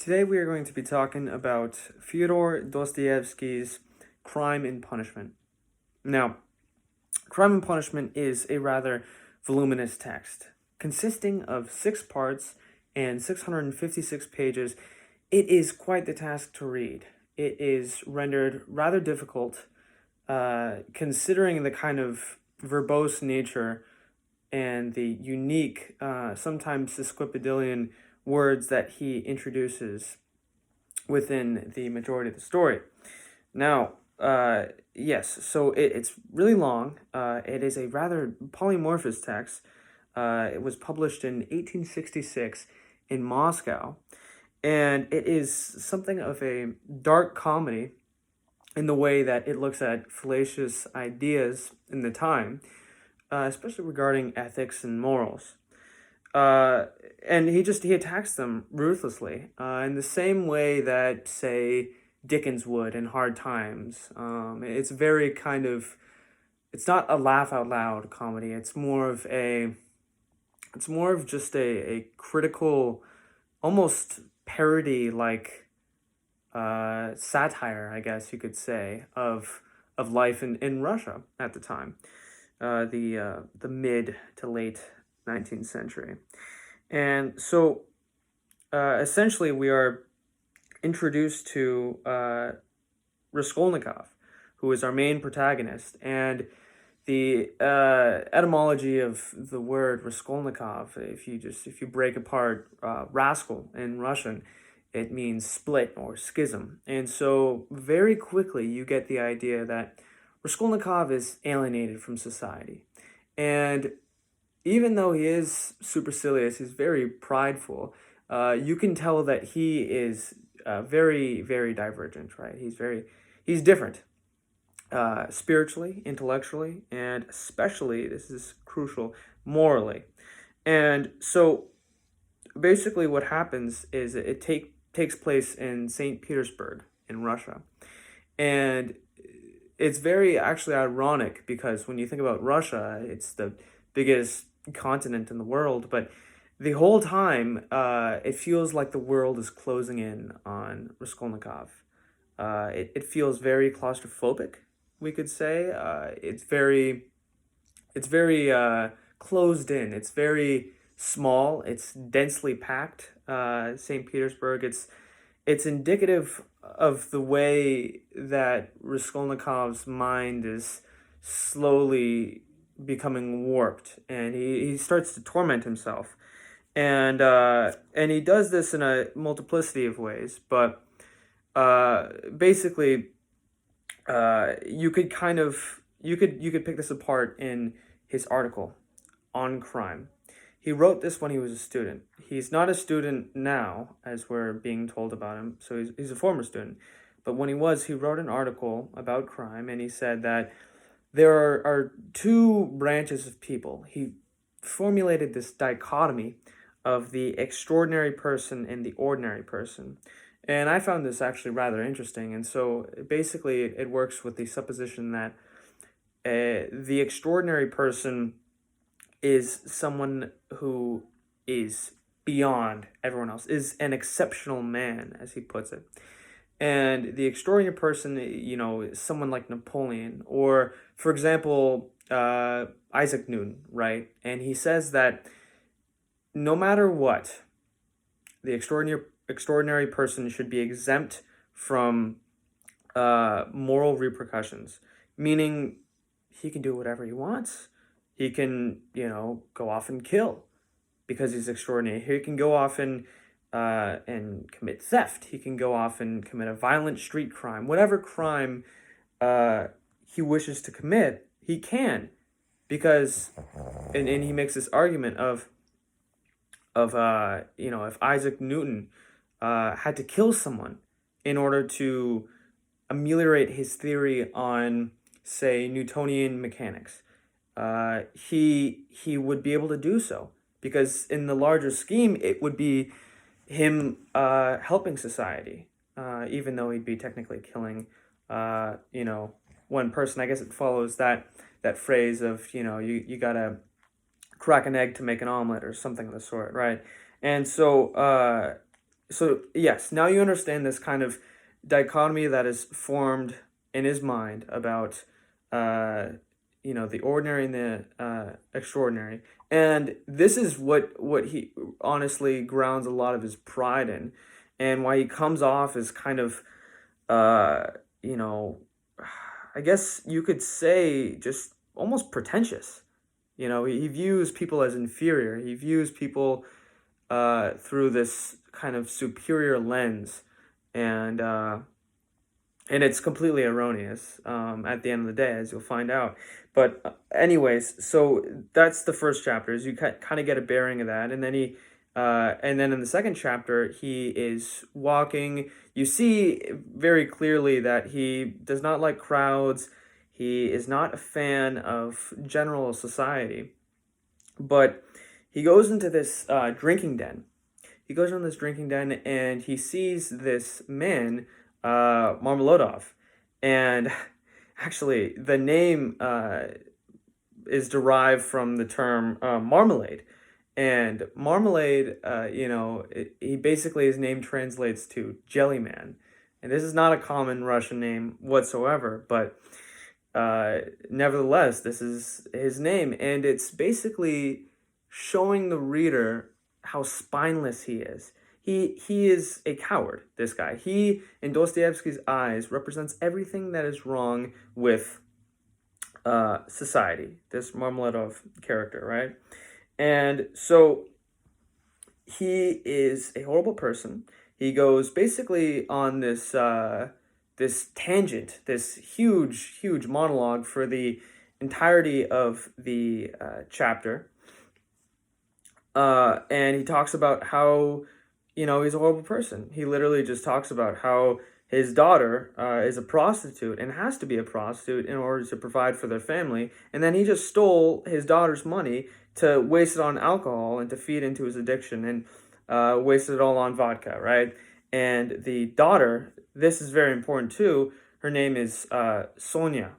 Today we are going to be talking about Fyodor Dostoevsky's Crime and Punishment. Now, Crime and Punishment is a rather voluminous text. Consisting of 6 parts and 656 pages, it is quite the task to read. It is rendered rather difficult, considering the kind of verbose nature and the unique, sometimes sesquipedalian words that he introduces within the majority of the story. Now, yes, so it's really long. It is a rather polymorphous text. It was published in 1866 in Moscow, and it is something of a dark comedy in the way that it looks at fallacious ideas in the time, especially regarding ethics and morals. Uh, and he attacks them ruthlessly, in the same way that, say, Dickens would in Hard Times. It's very kind of, it's not a laugh out loud comedy. It's more of just a critical, almost parody like satire, I guess you could say, of life in Russia at the time, the mid to late 19th century. And so essentially, we are introduced to Raskolnikov, who is our main protagonist. And the etymology of the word Raskolnikov, if you break apart rascal in Russian, it means split or schism. And so very quickly, you get the idea that Raskolnikov is alienated from society. And even though he is supercilious, he's very prideful. You can tell that he is very, very divergent, right? He's different, spiritually, intellectually, and especially, this is crucial, morally. And so, basically, what happens is takes place in St. Petersburg in Russia, and it's very actually ironic because when you think about Russia, it's the biggest continent in the world, but the whole time, it feels like the world is closing in on Raskolnikov. It feels very claustrophobic, we could say. It's very closed in. It's very small. It's densely packed. St. Petersburg. It's indicative of the way that Raskolnikov's mind is slowly becoming warped, and he starts to torment himself, and he does this in a multiplicity of ways. But basically, you could kind of you could pick this apart in his article on crime. He wrote this when he was a student. He's not a student now, as we're being told about him, so he's a former student. But when he was, he wrote an article about crime, and he said that there are two branches of people. He formulated this dichotomy of the extraordinary person and the ordinary person. And I found this actually rather interesting. And so basically, it works with the supposition that the extraordinary person is someone who is beyond everyone else, is an exceptional man, as he puts it. And the extraordinary person, is someone like Napoleon, or, for example, Isaac Newton, right? And he says that no matter what, the extraordinary person should be exempt from moral repercussions, meaning he can do whatever he wants. He can, go off and kill because he's extraordinary. He can go off and commit theft. He can go off and commit a violent street crime. Whatever crime he wishes to commit, he can, because, and he makes this argument of if Isaac Newton had to kill someone in order to ameliorate his theory on, say, Newtonian mechanics, he would be able to do so, because in the larger scheme, it would be him helping society, even though he'd be technically killing, one person. I guess it follows that phrase of, you gotta crack an egg to make an omelet or something of the sort, right? And so so yes, now you understand this kind of dichotomy that is formed in his mind about uh the ordinary and the extraordinary. And this is what he honestly grounds a lot of his pride in, and why he comes off as kind of uh you know I guess you could say just almost pretentious. He views people as inferior. He views people through this kind of superior lens, and it's completely erroneous at the end of the day, as you'll find out. But anyways, so that's the first chapter. Is you kind of get a bearing of that, and then and then in the second chapter, he is walking. You see very clearly that he does not like crowds. He is not a fan of general society, but he goes into this drinking den. He goes into this drinking den and he sees this man, Marmeladov. And actually, the name is derived from the term marmalade. And marmalade, he basically, his name translates to jelly man. And this is not a common Russian name whatsoever, but nevertheless, this is his name, and it's basically showing the reader how spineless he is. He is a coward, this guy. He, in Dostoevsky's eyes, represents everything that is wrong with society, this Marmeladov character, right? And so he is a horrible person. He goes basically on this tangent, this huge monologue for the entirety of the chapter. And he talks about how, he's a horrible person. He literally just talks about how his daughter is a prostitute and has to be a prostitute in order to provide for their family. And then he just stole his daughter's money to waste it on alcohol and to feed into his addiction, and wasted it all on vodka, right? And the daughter, this is very important too, her name is Sonia.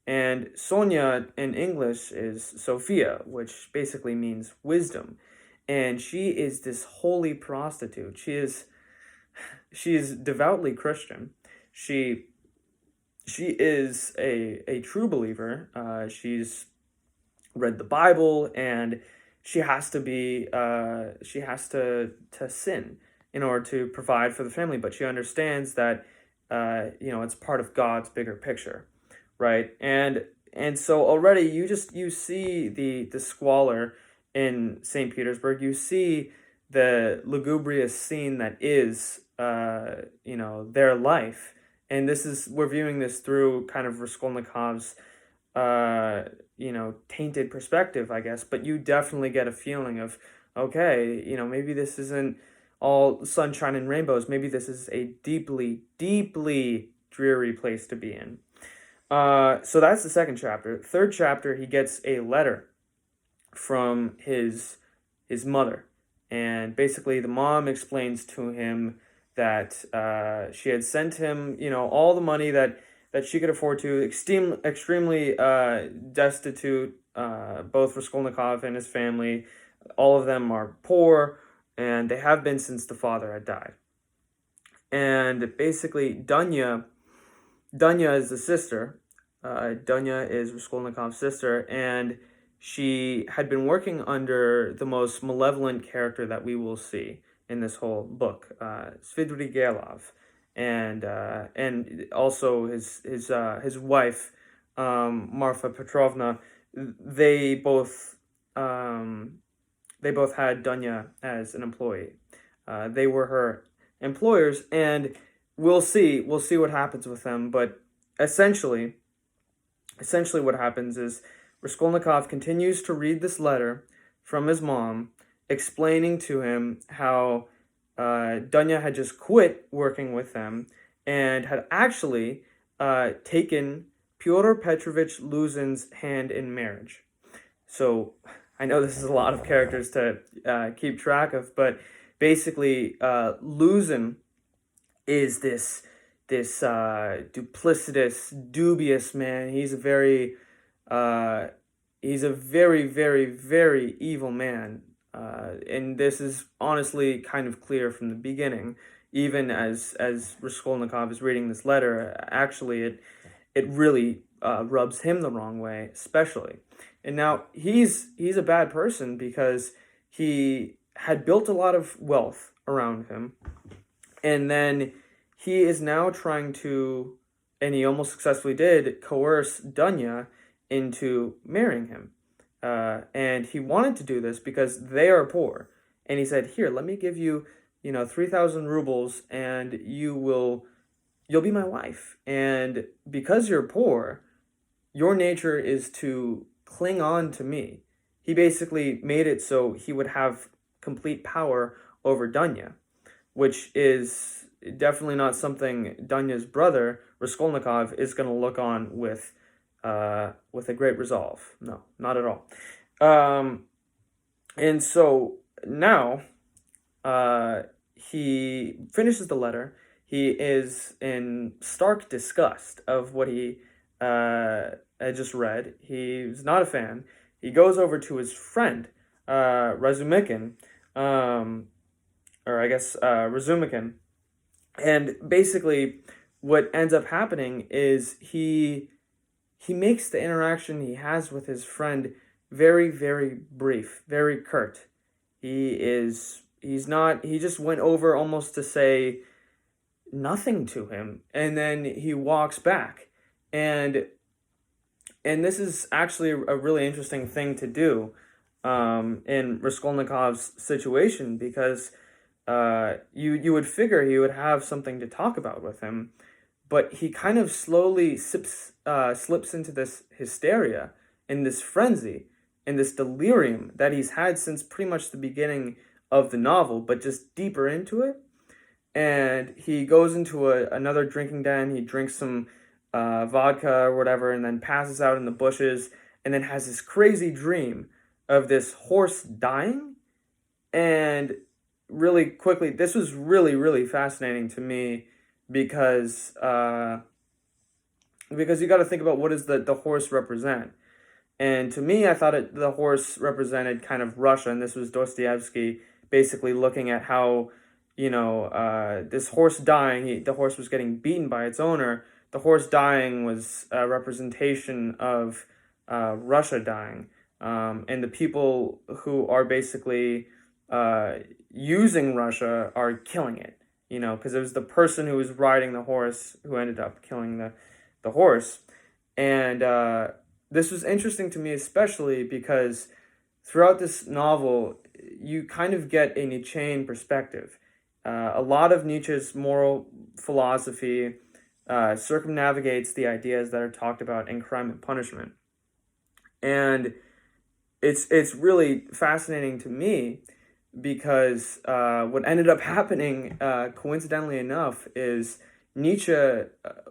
And Sonia in English is Sophia, which basically means wisdom. And she is this holy prostitute. She is devoutly Christian. She is a true believer. She's read the Bible, and she has to sin in order to provide for the family. But she understands that it's part of God's bigger picture, right? And so already you see the squalor in St. Petersburg. You see the lugubrious scene that is their life. And we're viewing this through kind of Raskolnikov's tainted perspective, I guess. But you definitely get a feeling of, okay, maybe this isn't all sunshine and rainbows. Maybe this is a deeply, deeply dreary place to be in. So that's the second chapter. Third chapter, he gets a letter from his mother. And basically the mom explains to him that she had sent him, all the money that she could afford to, extremely destitute, both Raskolnikov and his family. All of them are poor, and they have been since the father had died. And basically, Dunya is the sister. Dunya is Raskolnikov's sister, and she had been working under the most malevolent character that we will see in this whole book, Svidrigailov, and also his wife, Marfa Petrovna. They both had Dunya as an employee. They were her employers, and we'll see what happens with them. But essentially what happens is Raskolnikov continues to read this letter from his mom, explaining to him how Dunya had just quit working with them and had actually taken Pyotr Petrovich Luzin's hand in marriage. So I know this is a lot of characters to keep track of, but basically Luzin is this duplicitous, dubious man. He's a very, very, very evil man. And this is honestly kind of clear from the beginning. Even as Raskolnikov is reading this letter, actually it really rubs him the wrong way, especially. And now he's a bad person because he had built a lot of wealth around him, and then he is now trying to, and he almost successfully did, coerce Dunya into marrying him. And he wanted to do this because they are poor. And he said, "Here, let me give you, 3,000 rubles, and you'll be my wife. And because you're poor, your nature is to cling on to me." He basically made it so he would have complete power over Dunya, which is definitely not something Dunya's brother Raskolnikov is going to look on with a great resolve. No, not at all. And so now he finishes the letter. He is in stark disgust of what he had just read. He's not a fan. He goes over to his friend, Razumikin, or I guess Razumikin, and basically what ends up happening is he makes the interaction he has with his friend very, very brief, very curt. He just went over almost to say nothing to him, and then he walks back. And this is actually a really interesting thing to do in Raskolnikov's situation, because you would figure he would have something to talk about with him, but he kind of slowly slips into this hysteria, in this frenzy, in this delirium that he's had since pretty much the beginning of the novel, but just deeper into it. And he goes into another drinking den. He drinks some vodka or whatever, and then passes out in the bushes, and then has this crazy dream of this horse dying. And really quickly, this was really, really fascinating to me, because you got to think about, what does the horse represent? And to me, I thought the horse represented kind of Russia, and this was Dostoevsky basically looking at how, this horse dying, the horse was getting beaten by its owner. The horse dying was a representation of Russia dying, and the people who are basically using Russia are killing it, because it was the person who was riding the horse who ended up killing the horse. And this was interesting to me, especially because throughout this novel, you kind of get a Nietzschean perspective. A lot of Nietzsche's moral philosophy circumnavigates the ideas that are talked about in Crime and Punishment. And it's really fascinating to me, because what ended up happening, coincidentally enough, is Nietzsche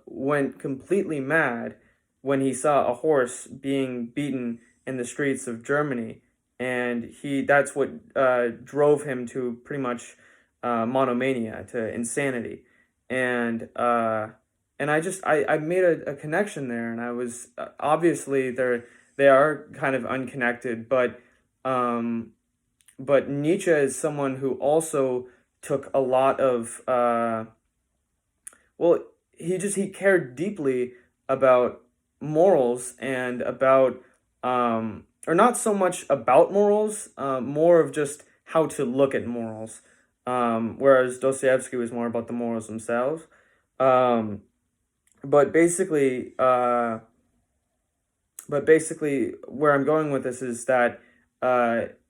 went completely mad when he saw a horse being beaten in the streets of Germany, and that's what drove him to pretty much monomania, to insanity. And I made a connection there, and I was obviously they are kind of unconnected, but Nietzsche is someone who also took a lot of well, he cared deeply about morals, and about or not so much about morals, more of just how to look at morals, whereas Dostoevsky was more about the morals themselves. um, but basically uh, where I'm going with this is that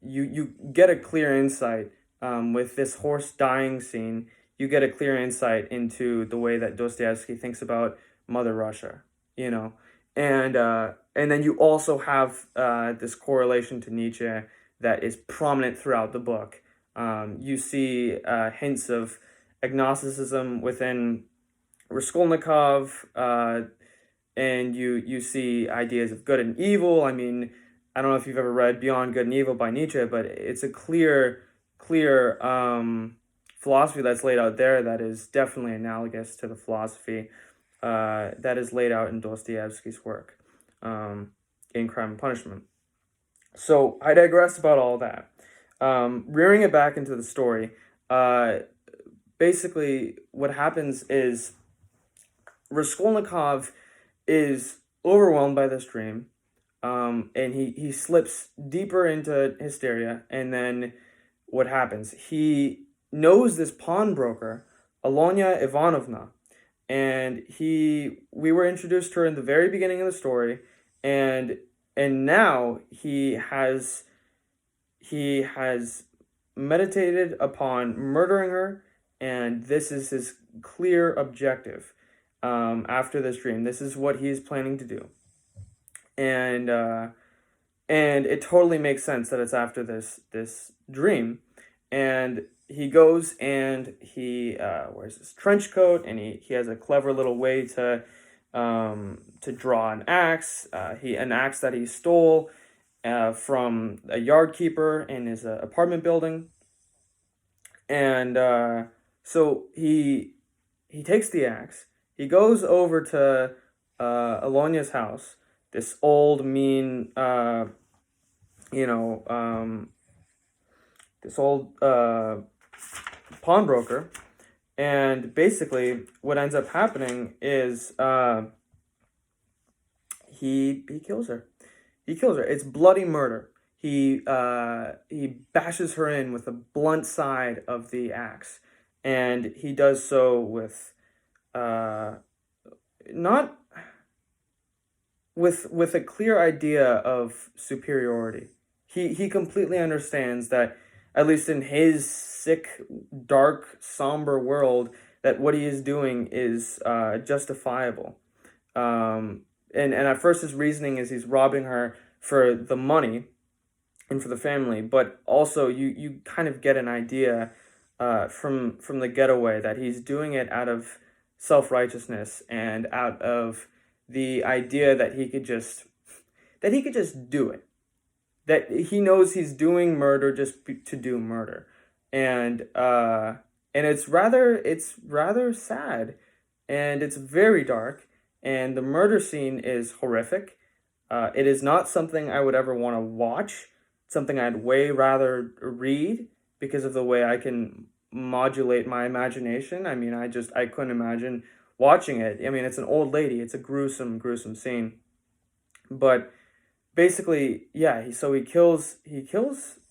you get a clear insight, with this horse dying scene. You get a clear insight into the way that Dostoevsky thinks about Mother Russia, you know, and then you also have this correlation to Nietzsche that is prominent throughout the book. You see hints of agnosticism within Raskolnikov, and you see ideas of good and evil. I mean, I don't know if you've ever read Beyond Good and Evil by Nietzsche, but it's a clear philosophy that's laid out there that is definitely analogous to the philosophy that is laid out in Dostoevsky's work, in Crime and Punishment. So I digress about all that. Rearing it back into the story, uh, basically what happens is Raskolnikov is overwhelmed by this dream, and he slips deeper into hysteria. And then what happens? He knows this pawnbroker, Alonia Ivanovna, and we were introduced to her in the very beginning of the story, and now he has meditated upon murdering her, and this is his clear objective. After this dream, this is what he's planning to do, and it totally makes sense that it's after this dream. And he goes and he wears his trench coat, and he has a clever little way to draw an axe. An axe that he stole from a yard keeper in his apartment building. And so he takes the axe. He goes over to Alonia's house, this old mean you know this old pawnbroker. And basically what ends up happening is he kills her. He kills her. It's bloody murder. He bashes her in with the blunt side of the axe, and he does so with not with a clear idea of superiority. He completely understands that, at least in his sick, dark, somber world, that what he is doing is justifiable. And at first his reasoning is he's robbing her for the money and for the family, but also you kind of get an idea from the getaway that he's doing it out of self-righteousness and out of the idea that he could just do it, that he knows he's doing murder just to do murder. And it's rather sad, and it's very dark, and the murder scene is horrific. It is not something I would ever want to watch. It's something I'd way rather read, because of the way I can modulate my imagination. I mean, I couldn't imagine watching it. I mean, it's an old lady. It's a gruesome scene. But basically, yeah. He kills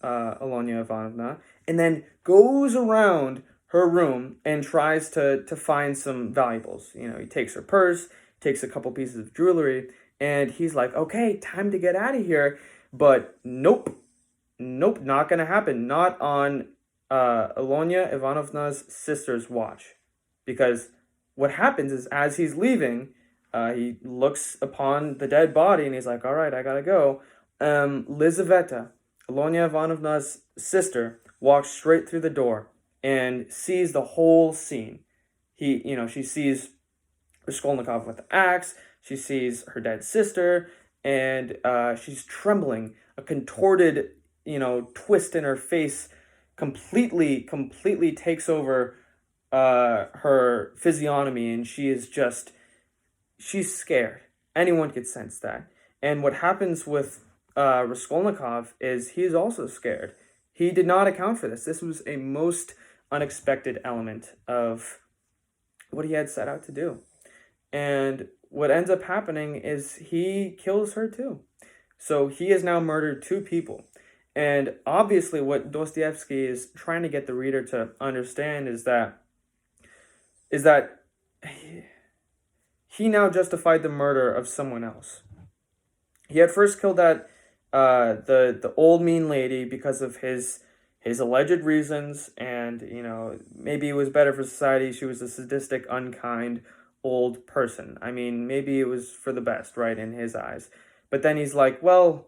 Alonia Ivanovna, and then goes around her room and tries to find some valuables. He takes her purse, takes a couple pieces of jewelry, and he's like, okay, time to get out of here. But nope, not gonna happen. Not on Alonia Ivanovna's sister's watch. Because what happens is, as he's leaving, he looks upon the dead body, and he's like, all right, I gotta go. Lizaveta, Alonia Ivanovna's sister, walks straight through the door and sees the whole scene. She sees Raskolnikov with the axe. She sees her dead sister, and she's trembling. A contorted, twist in her face completely takes over her physiognomy, and she's scared. Anyone could sense that. And what happens with Raskolnikov is he's also scared. He did not account for this. This was a most unexpected element of what he had set out to do. And what ends up happening is he kills her too. So he has now murdered two people. And obviously what Dostoevsky is trying to get the reader to understand is that he now justified the murder of someone else. He had first killed that the old mean lady because of his alleged reasons, and maybe it was better for society. She was a sadistic, unkind old person. I mean, maybe it was for the best, right, in his eyes. But then he's like, well,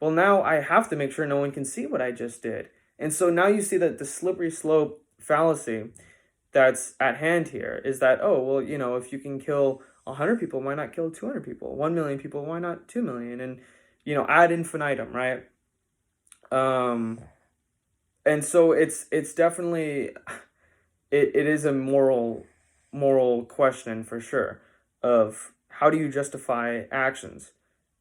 now I have to make sure no one can see what I just did. And so now you see that the slippery slope fallacy that's at hand here is that, oh, well, if you can kill 100 people, why not kill 200 people? 1 million people, why not 2 million? And, ad infinitum, right? And so it's definitely, it is a moral question for sure, of how do you justify actions,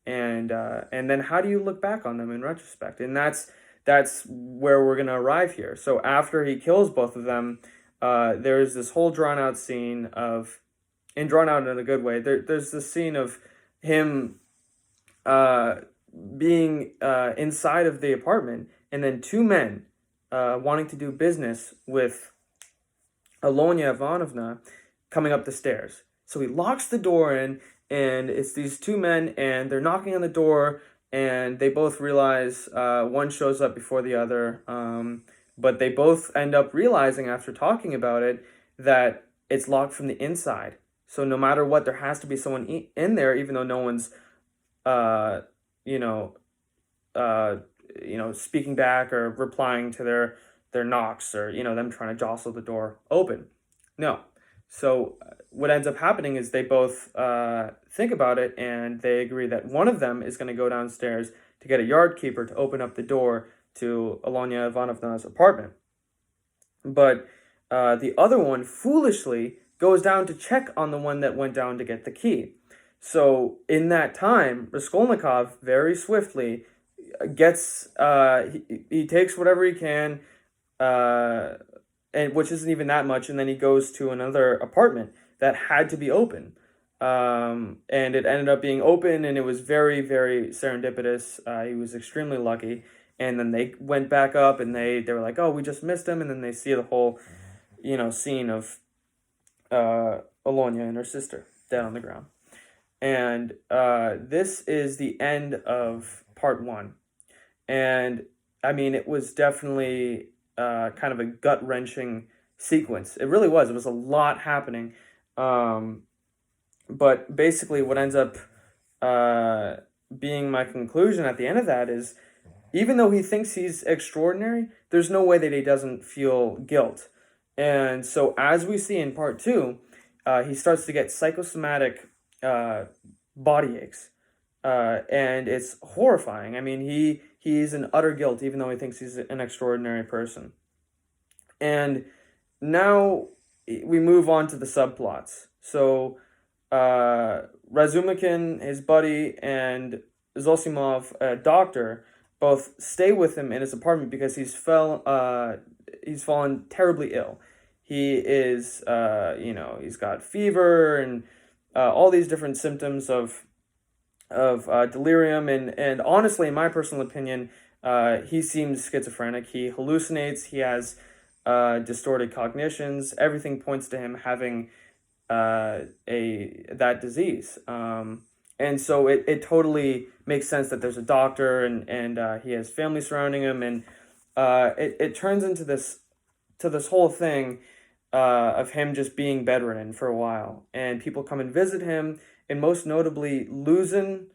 and then how do you look back on them in retrospect? And that's that's where we're gonna arrive here. So after he kills both of them, there's this whole drawn out scene of, and drawn out in a good way. There's this scene of him uh, being inside of the apartment, and then two men wanting to do business with Alonia Ivanovna coming up the stairs. So he locks the door in, and it's these two men, and they're knocking on the door, and they both realize one shows up before the other, but they both end up realizing after talking about it that it's locked from the inside. So no matter what, there has to be someone in there, even though no one's, uh, you know, uh, speaking back or replying to their knocks, or them trying to jostle the door open. No. So what ends up happening is they both think about it, and they agree that one of them is going to go downstairs to get a yard keeper to open up the door to Alonia Ivanovna's apartment. But the other one foolishly goes down to check on the one that went down to get the key. So in that time, Raskolnikov very swiftly gets he takes whatever he can, and which isn't even that much, and then he goes to another apartment that had to be open, and it ended up being open, and it was very, very serendipitous. He was extremely lucky, and then they went back up, and they were like, oh, we just missed him, and then they see the whole scene of Alonia and her sister dead on the ground. And this is the end of part one. And I mean, it was definitely kind of a gut-wrenching sequence. It really was. It was a lot happening. But basically, what ends up being my conclusion at the end of that is, even though he thinks he's extraordinary, there's no way that he doesn't feel guilt. And so, as we see in part two, he starts to get psychosomatic body aches. And it's horrifying. I mean, he's in utter guilt, even though he thinks he's an extraordinary person. And now we move on to the subplots. So Razumikin, his buddy, and Zosimov, a doctor, both stay with him in his apartment because he's fallen terribly ill. He is, he's got fever and all these different symptoms of delirium, and honestly, in my personal opinion, he seems schizophrenic. He hallucinates. He has distorted cognitions. Everything points to him having that disease. And so it totally makes sense that there's a doctor, and he has family surrounding him, and it turns into this whole thing of him just being bedridden for a while, and people come and visit him, and most notably Luzin,